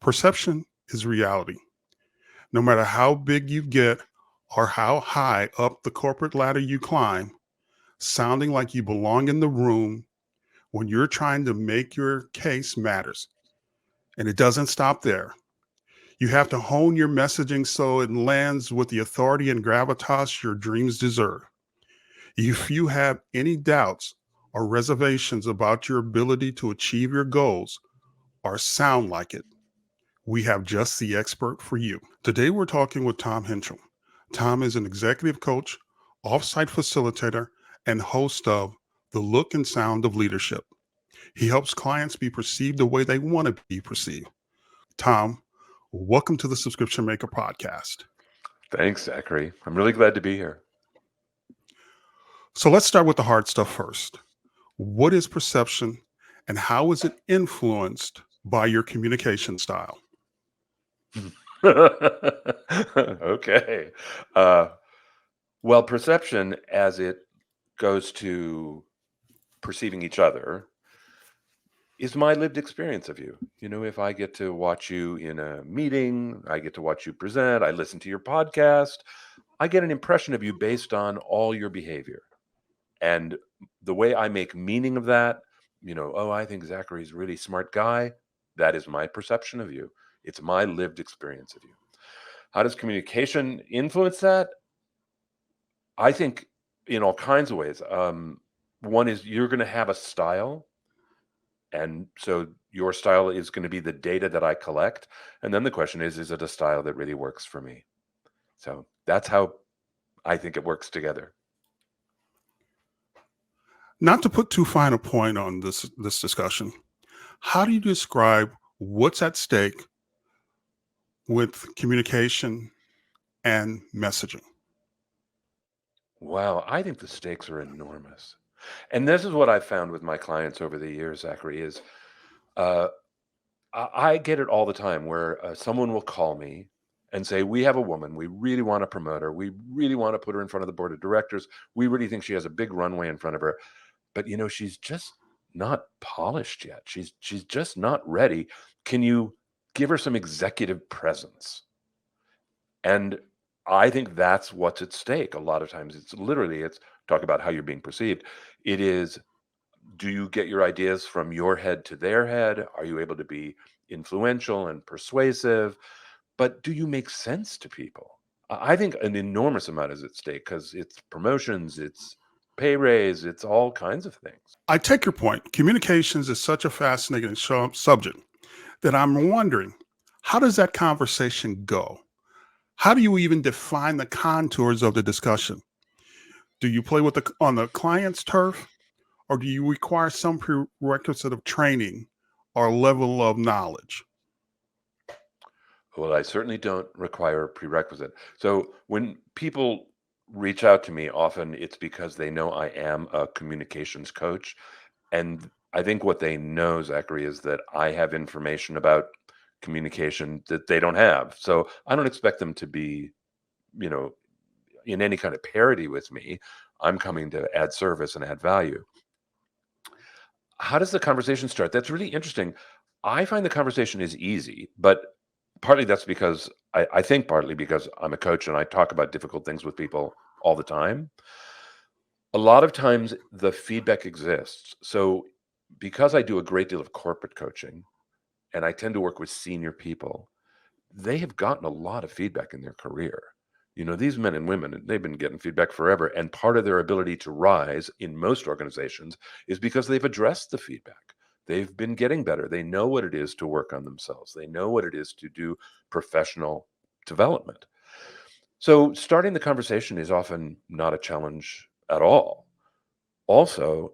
Perception is reality. No matter how big you get or how high up the corporate ladder you climb, sounding like you belong in the room when you're trying to make your case matters. And it doesn't stop there. You have to hone your messaging so it lands with the authority and gravitas your dreams deserve. If you have any doubts or reservations about your ability to achieve your goals or sound like it, we have just the expert for you. Today, we're talking with Tom Henschel. Tom is an executive coach, offsite facilitator, and host of The Look and Sound of Leadership. He helps clients be perceived the way they want to be perceived. Tom, welcome to the Subscription Maker podcast. Thanks, Zachary. I'm really glad to be here. So let's start with the hard stuff first. What is perception and how is it influenced by your communication style? Okay. Well, perception as it goes to perceiving each other is my lived experience of you. If I get to watch you in a meeting, I get to watch you present, I listen to your podcast, I get an impression of you based on all your behavior. And the way I make meaning of that, I think Zachary's a really smart guy. That is my perception of you. It's my lived experience of you. How does communication influence that? I think in all kinds of ways. One is you're going to have a style. And so your style is going to be the data that I collect. And then the question is it a style that really works for me? So that's how I think it works together. Not to put too fine a point on this discussion, how do you describe what's at stake with communication and messaging? Wow, I think the stakes are enormous. And this is what I've found with my clients over the years, Zachary, is uh, I get it all the time where someone will call me and say, we have a woman, we really want to promote her. We really want to put her in front of the board of directors. We really think she has a big runway in front of her. But, she's just not polished yet. She's just not ready. Can you give her some executive presence? And I think that's what's at stake. A lot of times it's talk about how you're being perceived. It is, do you get your ideas from your head to their head? Are you able to be influential and persuasive? But do you make sense to people? I think an enormous amount is at stake because it's promotions, it's pay raise, it's all kinds of things. I take your point. Communications is such a fascinating subject that I'm wondering, how does that conversation go? How do you even define the contours of the discussion? Do you play on the client's turf, or do you require some prerequisite of training or level of knowledge? Well, I certainly don't require a prerequisite. So when people reach out to me, often it's because they know I am a communications coach. And I think what they know, Zachary, is that I have information about communication that they don't have. So I don't expect them to be, in any kind of parity with me. I'm coming to add service and add value. How does the conversation start? That's really interesting. I find the conversation is easy, but partly that's because I think partly because I'm a coach and I talk about difficult things with people all the time. A lot of times the feedback exists. So because I do a great deal of corporate coaching and I tend to work with senior people, they have gotten a lot of feedback in their career. These men and women, they've been getting feedback forever. And part of their ability to rise in most organizations is because they've addressed the feedback. They've been getting better. They know what it is to work on themselves. They know what it is to do professional development. So starting the conversation is often not a challenge at all. Also,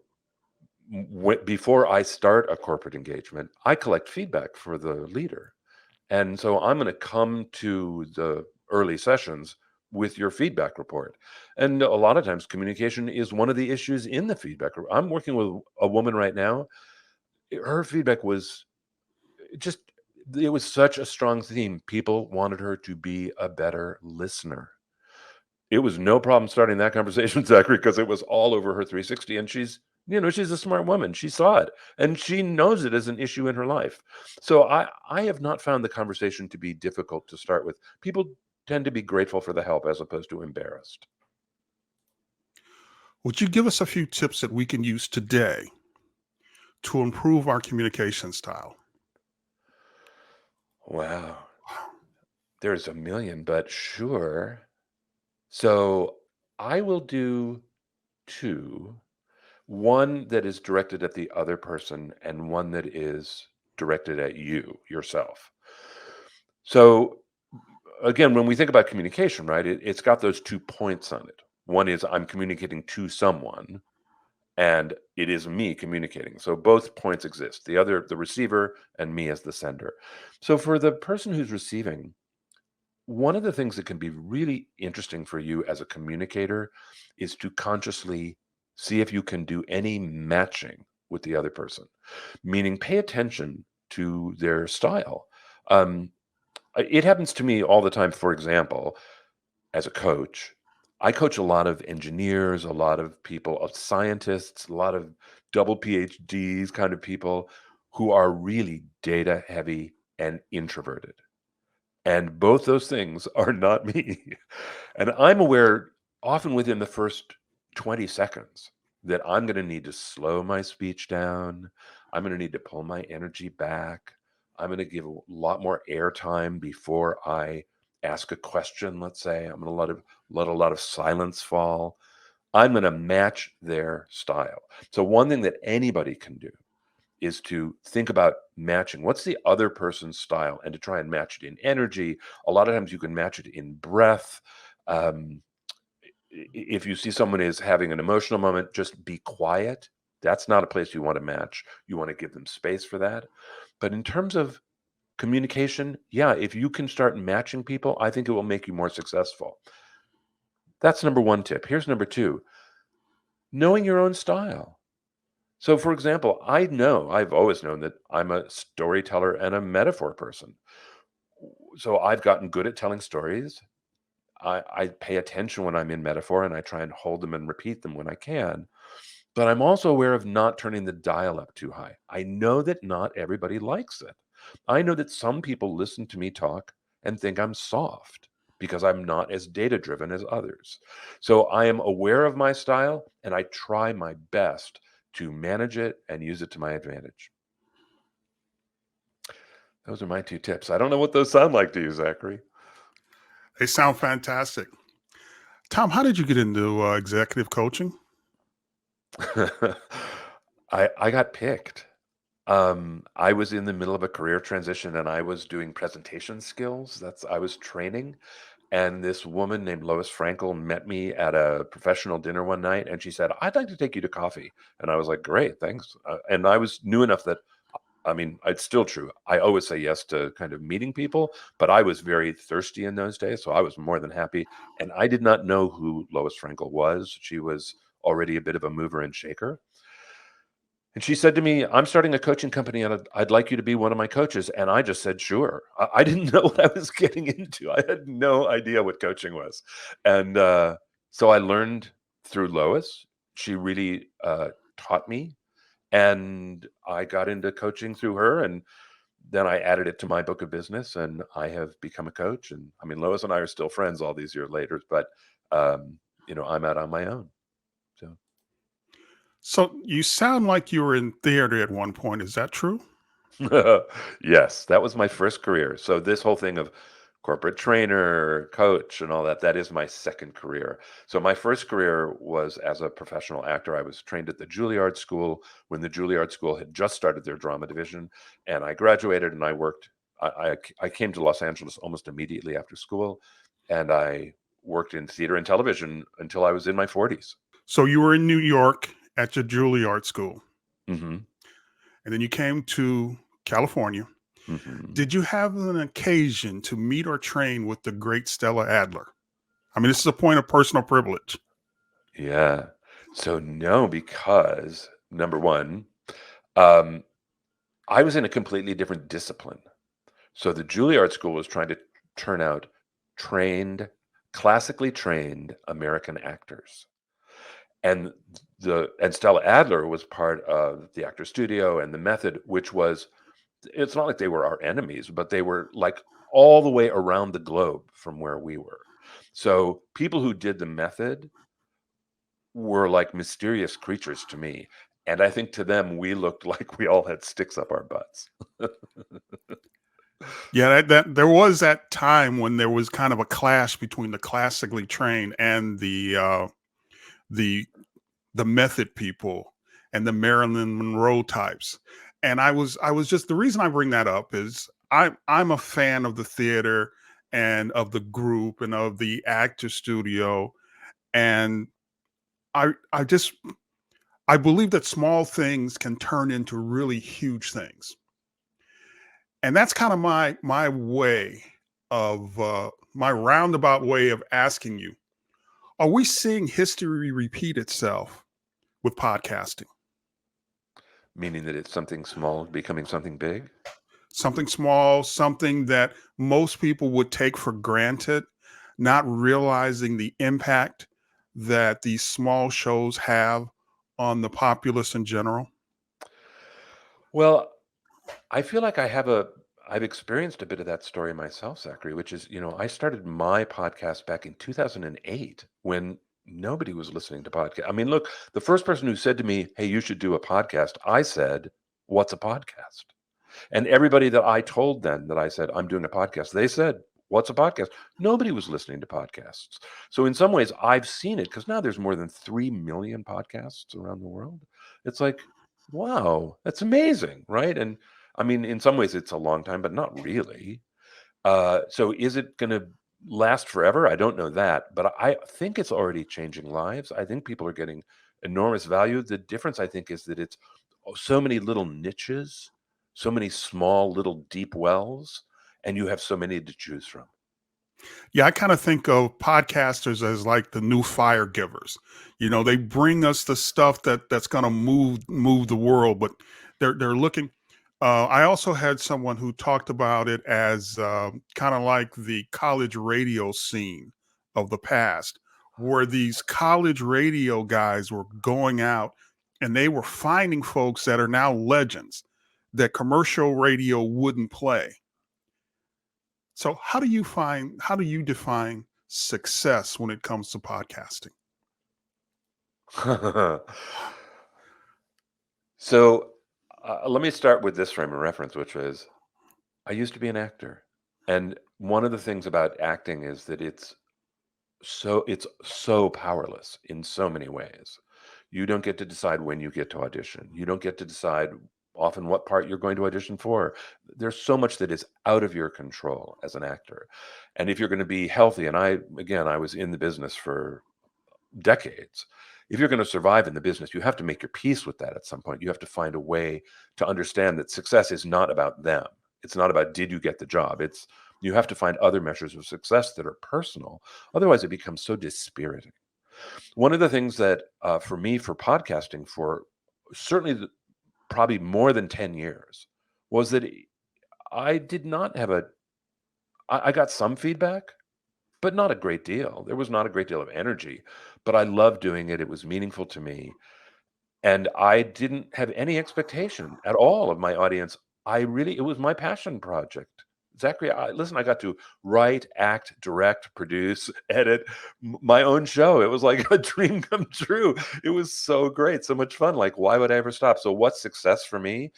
before I start a corporate engagement, I collect feedback for the leader. And so I'm going to come to the early sessions with your feedback report. And a lot of times communication is one of the issues in the feedback. I'm working with a woman right now. Her feedback was it was such a strong theme. People wanted her to be a better listener. It was no problem starting that conversation, Zachary, because it was all over her 360. And she's She's a smart woman. She saw it and she knows it as an issue in her life. So I have not found the conversation to be difficult to start with. People tend to be grateful for the help as opposed to embarrassed. Would you give us a few tips that we can use today to improve our communication style? Wow. There's a million, but sure. So I will do two. One that is directed at the other person and one that is directed at you, yourself. So again, when we think about communication, right, it's got those 2 points on it. One is I'm communicating to someone, and it is me communicating. So both points exist. The receiver, and me as the sender. So for the person who's receiving, one of the things that can be really interesting for you as a communicator is to consciously see if you can do any matching with the other person, meaning pay attention to their style. Um, it happens to me all the time. For example, as a coach, I coach a lot of engineers, a lot of people, of scientists, a lot of double PhDs kind of people who are really data heavy and introverted. And both those things are not me. And I'm aware often within the first 20 seconds that I'm going to need to slow my speech down. I'm going to need to pull my energy back. I'm going to give a lot more airtime before I ask a question, let's say. I'm going to let a lot of silence fall. I'm going to match their style. So one thing that anybody can do is to think about matching what's the other person's style and to try and match it in energy. A lot of times you can match it in breath. Um, if you see someone is having an emotional moment, just be quiet. That's not a place you want to match. You want to give them space for that. But in terms of communication, yeah, if you can start matching people, I think it will make you more successful. That's number one tip. Here's number two: knowing your own style. So, for example, I've always known that I'm a storyteller and a metaphor person. So, I've gotten good at telling stories. I pay attention when I'm in metaphor and I try and hold them and repeat them when I can. But I'm also aware of not turning the dial up too high. I know that not everybody likes it. I know that some people listen to me talk and think I'm soft because I'm not as data driven as others. So I am aware of my style and I try my best to manage it and use it to my advantage. Those are my two tips. I don't know what those sound like to you, Zachary. They sound fantastic. Tom, how did you get into executive coaching? I got picked. I was in the middle of a career transition and I was doing presentation skills. I was training. And this woman named Lois Frankel met me at a professional dinner one night and she said, I'd like to take you to coffee. And I was like, great, thanks. And I was new enough that, I mean, it's still true. I always say yes to kind of meeting people, but I was very thirsty in those days. So I was more than happy. And I did not know who Lois Frankel was. She was already a bit of a mover and shaker. And she said to me, I'm starting a coaching company and I'd like you to be one of my coaches. And I just said, sure. I didn't know what I was getting into. I had no idea what coaching was. And so I learned through Lois. She really taught me. And I got into coaching through her. And then I added it to my book of business and I have become a coach. And I mean, Lois and I are still friends all these years later, but, I'm out on my own. So. So you sound like you were in theater at one point. Is that true? Yes, that was my first career. So this whole thing of corporate trainer, coach, and all that, that is my second career. So my first career was as a professional actor. I was trained at the Juilliard School when the Juilliard School had just started their drama division, and I graduated and I worked. I came to Los Angeles almost immediately after school, and I worked in theater and television until I was in my 40s. So you were in New York at your Juilliard school, Hmm. and then you came to California. Hmm. Did you have an occasion to meet or train with the great Stella Adler? I mean, this is a point of personal privilege. Yeah. So no, because number one, um, I was in a completely different discipline. So the Juilliard School was trying to turn out trained, classically trained American actors. And Stella Adler was part of the Actor Studio and the Method, which was, it's not like they were our enemies, but they were like all the way around the globe from where we were. So people who did the Method were like mysterious creatures to me. And I think to them, we looked like we all had sticks up our butts. Yeah, that there was that time when there was kind of a clash between the classically trained and the the method people and the Marilyn Monroe types. And I was just, the reason I bring that up is I'm a fan of the theater and of the group and of the actor studio. And I just I believe that small things can turn into really huge things. And that's kind of my way of my roundabout way of asking you, are we seeing history repeat itself with podcasting? Meaning that it's something small becoming something big. Something small, something that most people would take for granted, not realizing the impact that these small shows have on the populace in general. Well, I feel like I've experienced a bit of that story myself, Zachary, which is, I started my podcast back in 2008 when nobody was listening to podcast. I mean, look, the first person who said to me, "Hey, you should do a podcast," I said, "What's a podcast?" And everybody that I told then that I said, "I'm doing a podcast," they said, "What's a podcast?" Nobody was listening to podcasts. So in some ways, I've seen it because now there's more than 3 million podcasts around the world. It's like, wow, that's amazing, right? And I mean, in some ways, it's a long time, but not really. So is it going to last forever? I don't know that, but I think it's already changing lives. I think people are getting enormous value. The difference, I think, is that it's so many little niches, so many small little deep wells, and you have so many to choose from. Yeah, I kind of think of podcasters as like the new fire givers. They bring us the stuff that's going to move the world, but they're looking. I also had someone who talked about it as kind of like the college radio scene of the past, where these college radio guys were going out and they were finding folks that are now legends that commercial radio wouldn't play. So how do you define success when it comes to podcasting? So let me start with this frame of reference, which was I used to be an actor. And one of the things about acting is that it's so powerless in so many ways. You don't get to decide when you get to audition. You don't get to decide often what part you're going to audition for. There's so much that is out of your control as an actor. And if you're going to be healthy, and I was in the business for decades. If you're going to survive in the business, you have to make your peace with that at some point. You have to find a way to understand that success is not about them. It's not about did you get the job. It's you have to find other measures of success that are personal. Otherwise, it becomes so dispiriting. One of the things that for me, for podcasting, for certainly probably more than 10 years, was that I did not have I got some feedback, but not a great deal. There was not a great deal of energy, but I loved doing it. It was meaningful to me. And I didn't have any expectation at all of my audience. It was my passion project. Zachary, listen, I got to write, act, direct, produce, edit my own show. It was like a dream come true. It was so great, so much fun. Like, why would I ever stop? So, what's success for me?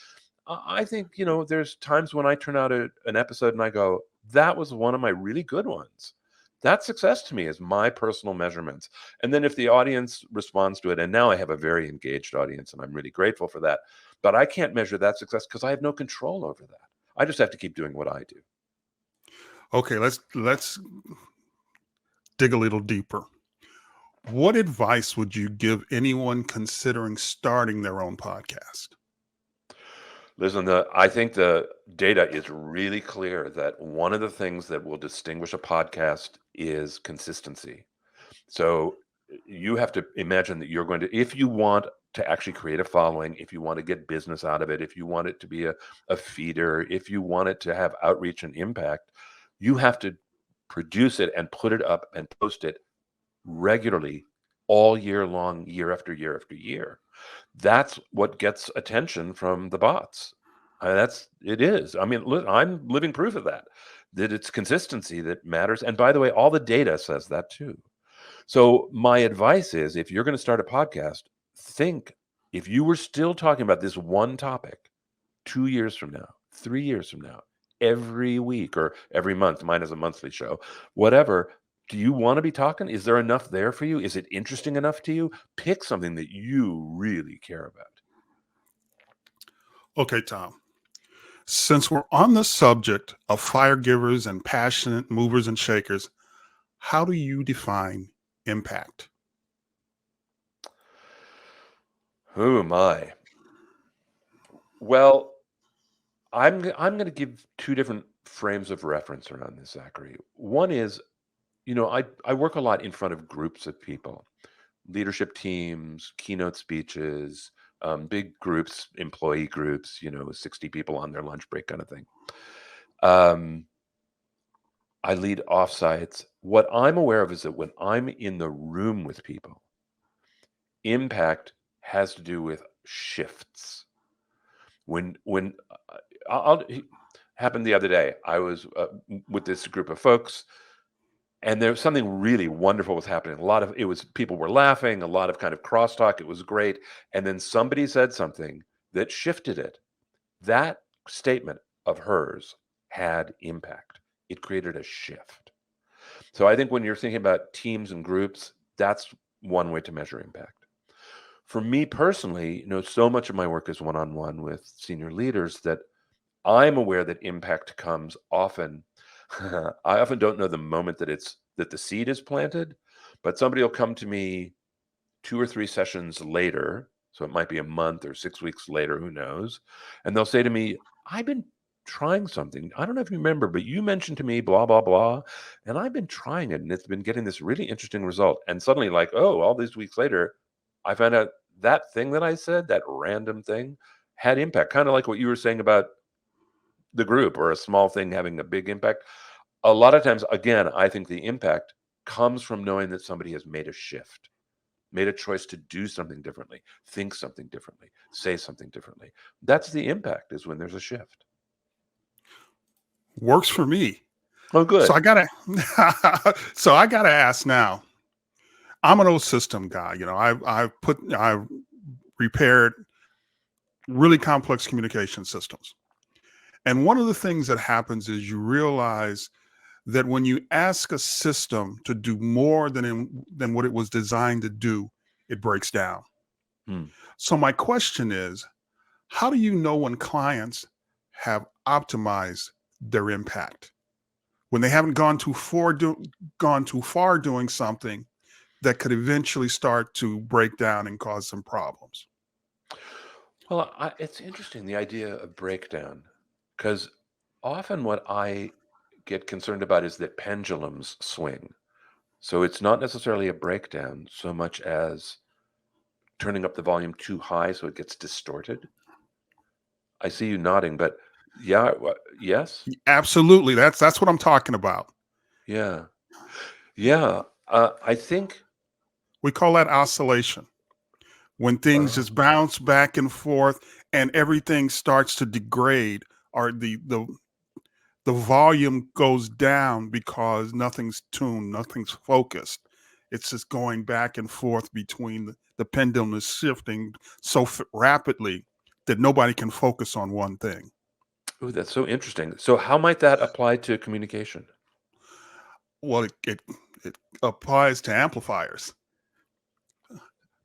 I think, there's times when I turn out an episode and I go, that was one of my really good ones. That's success to me is my personal measurements. And then if the audience responds to it, and now I have a very engaged audience and I'm really grateful for that, but I can't measure that success because I have no control over that. I just have to keep doing what I do. Okay, let's dig a little deeper. What advice would you give anyone considering starting their own podcast? Listen, I think the data is really clear that one of the things that will distinguish a podcast is consistency. So you have to imagine that you're going to, if you want to actually create a following, if you want to get business out of it, if you want it to be a feeder, if you want it to have outreach and impact, you have to produce it and put it up and post it regularly, all year long, year after year after year. That's what gets attention from the bots. It is. I mean, I'm living proof of that. That it's consistency that matters. And by the way, all the data says that too. So my advice is, if you're going to start a podcast, think, if you were still talking about this one topic 2 years from now, 3 years from now, every week or every month, mine is a monthly show, whatever. Do you want to be talking? Is there enough there for you? Is it interesting enough to you? Pick something that you really care about. Okay, Tom. Since we're on the subject of fire givers and passionate movers and shakers, how do you define impact? Oh my. Well, I'm going to give two different frames of reference around this, Zachary. One is, I work a lot in front of groups of people, leadership teams, keynote speeches, big groups, employee groups, 60 people on their lunch break kind of thing. I lead offsites. What I'm aware of is that when I'm in the room with people, impact has to do with shifts. When happened the other day, I was with this group of folks, and there was something really wonderful was happening. People were laughing, a lot of kind of crosstalk. It was great. And then somebody said something that shifted it. That statement of hers had impact. It created a shift. So I think when you're thinking about teams and groups, that's one way to measure impact. For me personally, so much of my work is one-on-one with senior leaders that I'm aware that impact comes often. I often don't know the moment that the seed is planted, but somebody will come to me 2 or 3 sessions later, so it might be a month or 6 weeks later, who knows, and they'll say to me, "I've been trying something. I don't know if you remember, but you mentioned to me blah, blah, blah, and I've been trying it, and it's been getting this really interesting result." And suddenly, like, oh, all these weeks later, I found out that thing that I said, that random thing, had impact, kinda like what you were saying about the group or a small thing having a big impact. A lot of times, again, I think the impact comes from knowing that somebody has made a shift, made a choice to do something differently, think something differently, say something differently. That's the impact, is when there's a shift. Works for me. Oh, So good. I gotta so I gotta ask now. I'm an old system guy. I've repaired really complex communication systems. And one of the things that happens is you realize that when you ask a system to do more than what it was designed to do, it breaks down. Hmm. So my question is, how do you know when clients have optimized their impact? When they haven't gone too far doing something that could eventually start to break down and cause some problems. Well, it's interesting, the idea of breakdown, because often what I get concerned about is that pendulums swing. So it's not necessarily a breakdown so much as turning up the volume too high so it gets distorted. I see you nodding, but yeah, yes, Absolutely. That's what I'm talking about. yeah, yeah. I think. We call that oscillation. When things Oh, just bounce back and forth and everything starts to degrade, or the volume goes down because nothing's tuned, nothing's focused. It's just going back and forth between the pendulum is shifting so rapidly that nobody can focus on one thing. ooh, that's so interesting. So, how might that apply to communication? Well, it applies to amplifiers.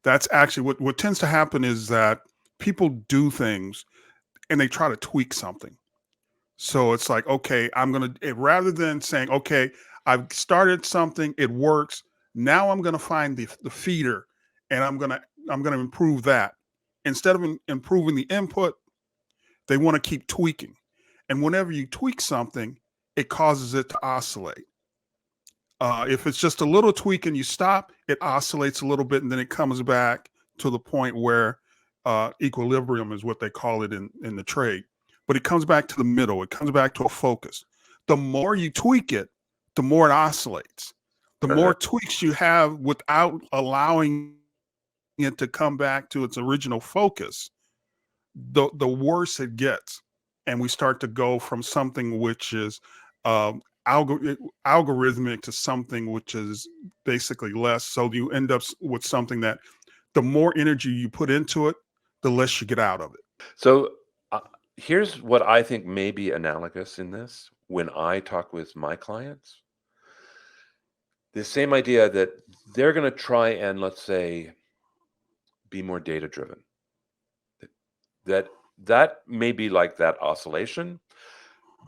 That's actually what tends to happen is that people do things and they try to tweak something. So it's like, okay, rather than saying, okay, I've started something, it works. Now I'm gonna find the feeder, and I'm gonna improve that. Instead of improving the input, they want to keep tweaking. And whenever you tweak something, it causes it to oscillate. If it's just a little tweak and you stop, it oscillates a little bit, and then it comes back to the point where equilibrium is what they call it in the trade. But it comes back to the middle. It comes back to a focus. The more you tweak it, the more it oscillates. The Uh-huh. more tweaks you have without allowing it to come back to its original focus, the worse it gets. And we start to go from something which is um, algorithmic to something which is basically less. So you end up with something that the more energy you put into it, the less you get out of it. So uh, here's what I think may be analogous in this when I talk with my clients. The same idea that they're going to try and, let's say, be more data driven. That that may be like that oscillation.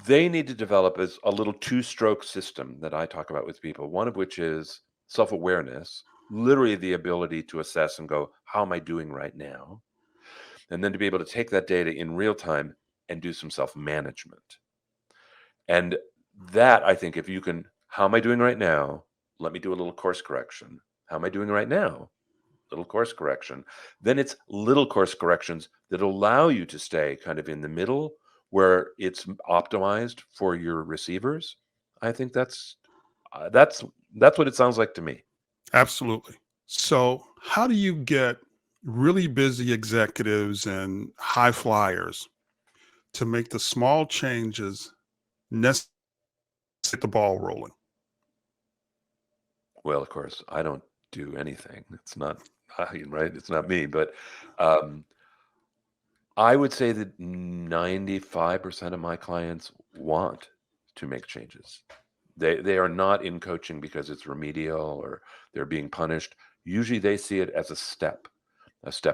They need to develop as a little two-stroke system that I talk about with people, one of which is self-awareness, literally the ability to assess and go, how am I doing right now? And then to be able to take that data in real time and do some self-management. And that, I think, if you can, how am I doing right now? Let me do a little course correction. How am I doing right now? Little course correction. Then it's little course corrections that allow you to stay kind of in the middle where it's optimized for your receivers. I think uh, that's that's what it sounds like to me. Absolutely. So, how do you get really busy executives and high flyers to make the small changes necessary to get the ball rolling? Well, of course, I don't do anything. It's not right. It's not me, but um, I would say that 95% of my clients want to make changes. They are not in coaching because it's remedial or they're being punished. Usually they see it as a step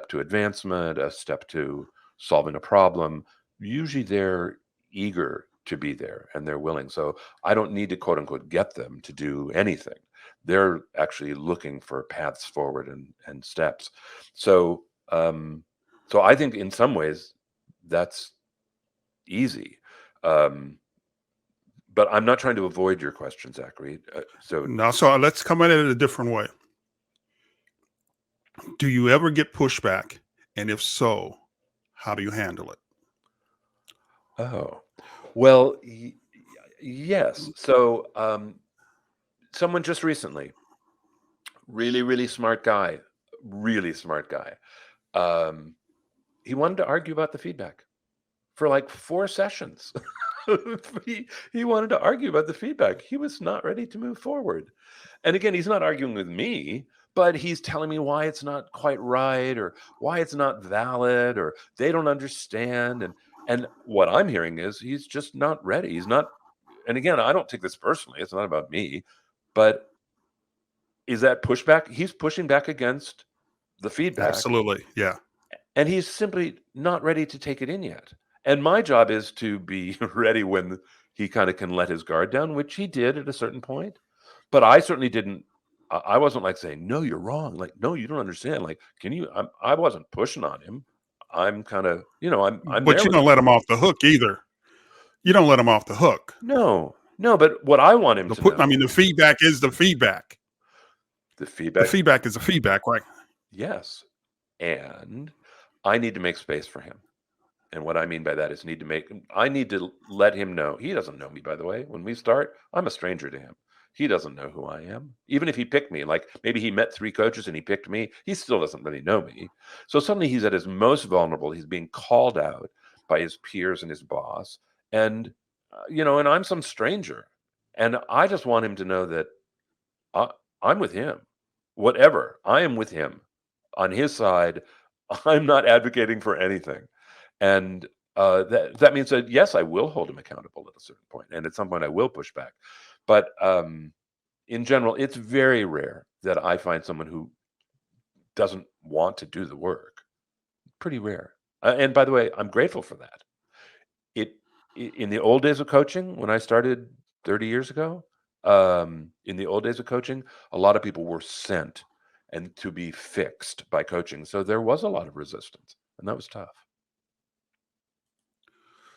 to advancement, a step to solving a problem. Usually they're eager to be there and they're willing. So I don't need to quote unquote get them to do anything. They're actually looking for paths forward and steps. So so I think in some ways that's easy. Um, but I'm not trying to avoid your question, Zachary. So, Now, so let's come at it a different way. Do you ever get pushback? And if so, how do you handle it? oh, well, yes. So, someone just recently, really really smart guy. Um, he wanted to argue about the feedback for like 4 sessions. he wanted to argue about the feedback. He was not ready to move forward. And again, he's not arguing with me, but he's telling me why it's not quite right or why it's not valid or they don't understand. And what I'm hearing is he's just not ready. He's not, and again, I don't take this personally. It's not about me, but is that pushback? He's pushing back against the feedback Absolutely. Yeah. and he's simply not ready to take it in yet. And my job is to be ready when he kind of can let his guard down, which he did at a certain point. But I certainly didn't. I wasn't like saying, "No, you're wrong." Like, "No, you don't understand." Like, "Can you?" I wasn't pushing on him. I'm kind of, I'm But there you with don't him. let them off the hook either. You don't let them off the hook. No, no. But what I want him to I mean, know, the feedback is the feedback. the The feedback, feedback is the feedback, right? yes, and I need to make space for him. And what I mean by that is I need to let him know. He doesn't know me, by the way. When we start, I'm a stranger to him. He doesn't know who I am. Even if he picked me, like maybe he met 3 coaches and he picked me, he still doesn't really know me. So suddenly he's at his most vulnerable. He's being called out by his peers and his boss. And, and I'm some stranger. And I just want him to know that I, I'm with him. Whatever, I am with him on his side. I'm not advocating for anything. And that means that, yes, I will hold him accountable at a certain point, and at some point I will push back. But in general, it's very rare that I find someone who doesn't want to do the work. Pretty rare. And by the way, I'm grateful for that. It in the old days of coaching, when I started 30 years ago, in the old days of coaching, a lot of people were sent and to be fixed by coaching. So there was a lot of resistance, and that was tough.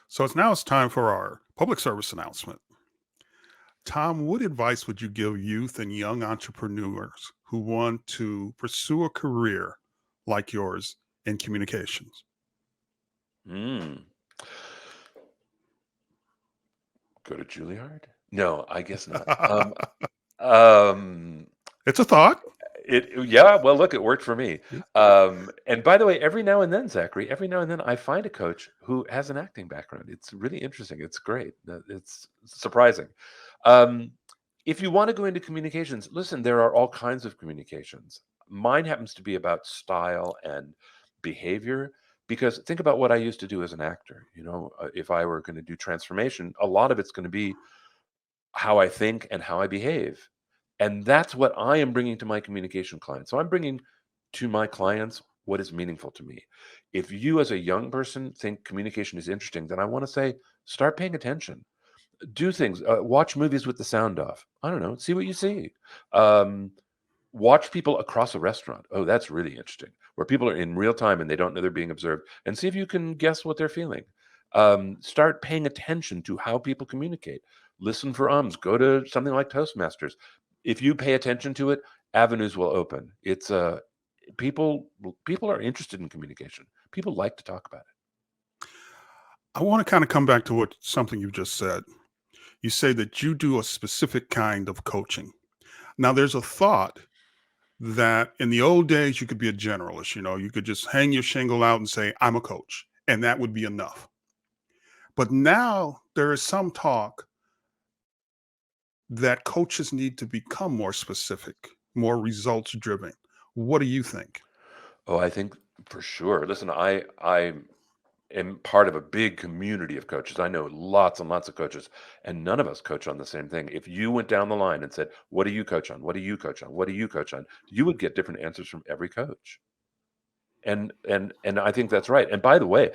So it's time for our public service announcement. Tom, what advice would you give youth and young entrepreneurs who want to pursue a career like yours in communications? Mm. Go to Juilliard? No, I guess not. It's a thought. Yeah, well, look, it worked for me. Yeah. And by the way, every now and then, Zachary, every now and then I find a coach who has an acting background. It's really interesting. It's great. It's surprising. Um, if you want to go into communications, listen, there are all kinds of communications. Mine happens to be about style and behavior because think about what I used to do as an actor. If I were going to do transformation, a lot of it's going to be how I think and how I behave. And that's what I am bringing to my communication clients. So I'm bringing to my clients what is meaningful to me. If you, as a young person, think communication is interesting, then I want to say, start paying attention. Do things, watch movies with the sound off. I don't know, see what you see. Um, Watch people across a restaurant. Oh, that's really interesting. Where people are in real time and they don't know they're being observed, and see if you can guess what they're feeling. Start paying attention to how people communicate. Listen for ums. Go to something like Toastmasters. If you pay attention to it, avenues will open. It's people people are interested in communication. People like to talk about I want to kind of come back to what something you just said. You say that you do a specific kind of coaching. Now, there's a thought that in the old days you could be a generalist. You could just hang your shingle out and say, I'm a coach, and that would be enough. But now there is some talk that coaches need to become more specific, more results driven. What do you think? it. Oh, I think for sure. Listen, I am part of a big community of coaches. I know lots and lots of coaches, and none of us coach on the same thing. If you went down the line and said, "What do you coach on? What do you coach on? What do you coach on?" you would get different answers from every coach. And I think that's right. And by the way,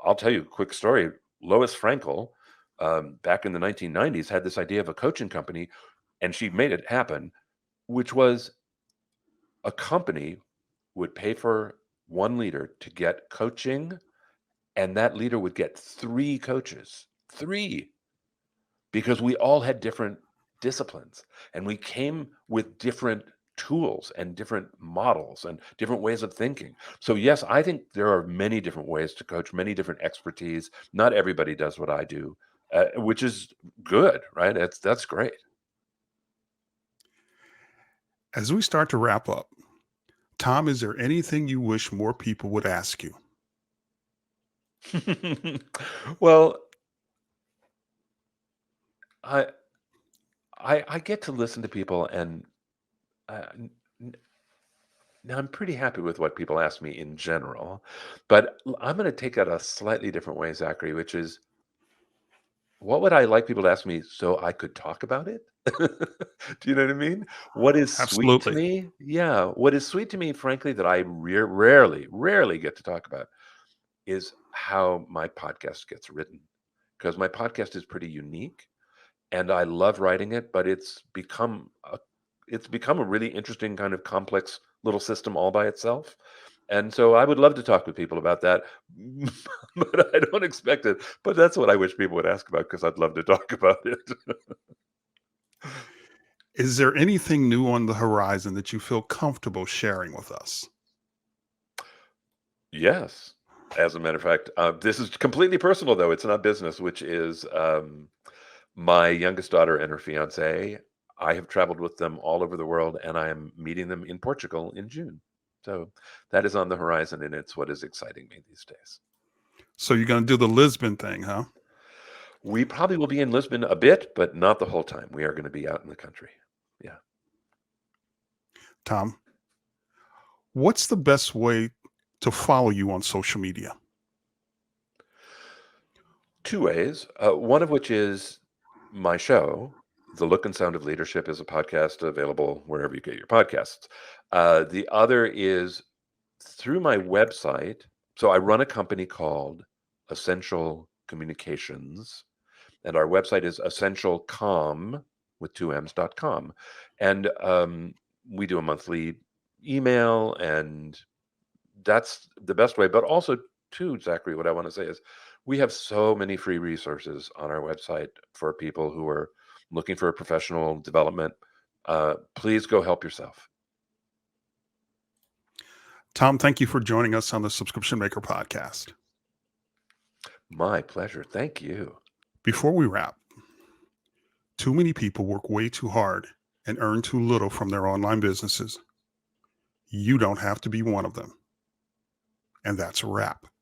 I'll tell you a quick story. Lois Frankel, back in the 1990s, had this idea of a coaching company, and she made it happen, which was a company would pay for one leader to get coaching, and that leader would get three coaches, three, because we all had different disciplines and we came with different tools and different models and different ways of thinking. So, yes, I think there are many different ways to coach, many different expertise. Not everybody does what I do, which is good, right? That's great. As we start to wrap up, Tom, is there anything you wish more people would ask you? Well, I, I get to listen to people, and n- n- now I'm pretty happy with what people ask me in general, but I'm going to take it a slightly different way, Zachary, which is what would I like people to ask me so I could talk about it? Do you know what I mean? What is sweet to Absolutely. me? Yeah, what is sweet to me, frankly, that I rarely get to talk about is how my podcast gets written. Because my podcast is pretty unique and I love writing it, but it's become a really interesting kind of complex little system all by itself. And so I would love to talk with people about that, but I don't expect it. But that's what I wish people would ask about because I'd love to talk about it. Is there anything new on the horizon that you feel comfortable sharing with us? Yes. As a matter of fact, this is completely personal, though. It's not business, which is my youngest daughter and her fiance. I have traveled with them all over the world, and I am meeting them in Portugal in June. So that is on the horizon, and it's what is exciting me these days. So you're going to do the Lisbon thing, huh? We probably will be in Lisbon a bit, but not the whole time. We are going to be out in the country. Yeah. Tom, what's the best way to follow you on social media? Two ways. One of which is my show. The Look and Sound of Leadership is a podcast available wherever you get your podcasts. The other is through my website. So I run a company called Essential Communications, and our website is essentialcom with two m's.com. And we do a monthly email, and that's the best way. But also, too, Zachary, what I want to say is we have so many free resources on our website for people who are looking for professional development. Please go help yourself. Tom, thank you for joining us on the Subscription Maker podcast. My pleasure. Thank you. Before we wrap, too many people work way too hard and earn too little from their online businesses. You don't have to be one of them. And that's a wrap.